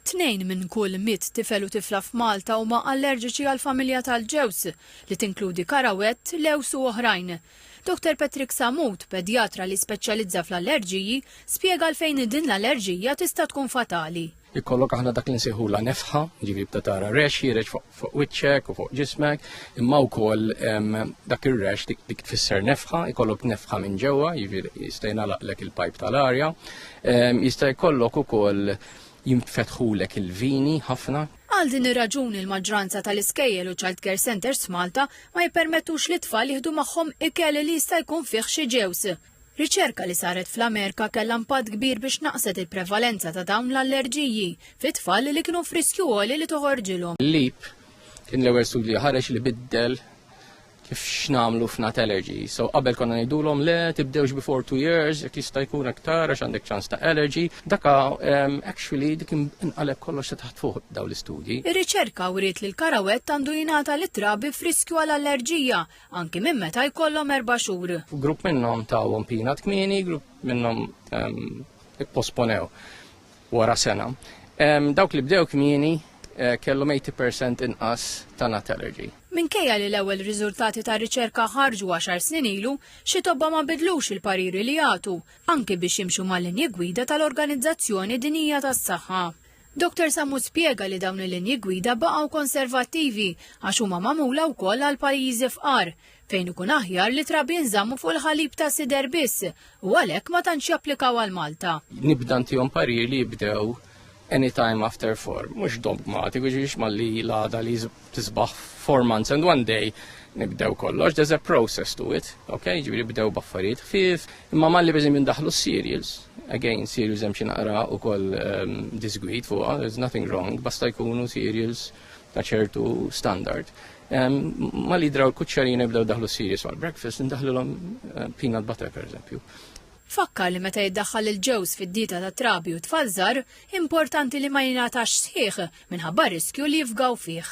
2 minn kull 100 tifel u tifla f'Malta huma allerġiċi għal familja tal-ġews li tinkludi karawett, lews u oħrajn. Dr. Patrick Samut, pedjatra li speċjalizza fl-allerġiji, spjega għalfejn din l-allerġija tista' tkun fatali. Ikollok aħna dak li nsejħula nefħa, ġifieri bda tara rex jireġ fuq wiċċek u fuq ġismek, imma wkoll dak ir-rex dik tfisser nefħa, ikollok nefħa minn ġewwa, jiġifieri jista' jingħalaqlek il-pajp tal-arja, jista' jkollok ukoll jinfetħulek il-vini ħafna. Għal din ir-raġuni l-maġġoranza tal-iskejjel u child care centers f'Malta ma jippermettux li tfal jieħdu magħhom ikel li jista' jkun fih xi ġews. Riċerka li saret fl-Amerika kellha impatt kbir biex naqset il-prevalenza ta' dawn l-allerġiji fit-tfal li kienu f'riskju għoli li toħorġilhom. Leap kien l-ewwel studju ħareġ li biddel kif x'namlu f'nat allergy. So qabel konna ngħidulhom le tibdewx before 2 years, jekk jista' jkun aktar għax għandek ċans ta' allergy. Daka actually dik inqaleb kollox taħt fuq dawn l-istudji. Ir-riċerka wriet li l-karawett għandu jingħata lit-trabi f'riskju għall-allerġija anke minn meta jkollhom 4 xhur. Grupp minnhom tawhom peanut kmieni, grupp minnhom ipposponew wara sena. Dawk li bdew kmieni kellhom 80% inqas ta' nut allergy. Minkejja li l-ewwel riżultati ta' riċerka ħarġu 10 snin ilu, xi tobba ma bidlux il-pariri li jagħtu, anke biex jimxu mal-linji gwida tal-Organizzazzjoni Dinjija tas-Saħħa. Dr. Samut spjega li dawn il-linji gwida baqgħu konservattivi għax huma magħmula wkoll għal pajjiżi fqar fejn ikun aħjar li trabi nżammu fuq il-ħalib ta' sider biss u għalhekk ma tantx japplikaw għal Malta. Nibda ntihom parir li jibdew anytime after 4, mhux dogmatiku ġiex malli l-għada li tisbaħ 4 months and 1 day nibdew kollox, there's a process to it, okay, ġifieri bdew b'affarijiet ħfief, imma malli beżem jindaħlu cereals. Again, cereals hemm xi naqra wkoll disgwid fuqha, there's nothing wrong, basta jkunu cereals ta' ċertu standard. Malli draw l-kuċċarina jibdew daħlu cereals għal breakfast, indaħlulhom peanut butter pereżempju. Fakkar li meta jiddaħħal il-ġews fid-dieta ta' trabi u tfal żgħar, importanti li ma jingħatax sħiħ minħabba riskju li jifgaw fih.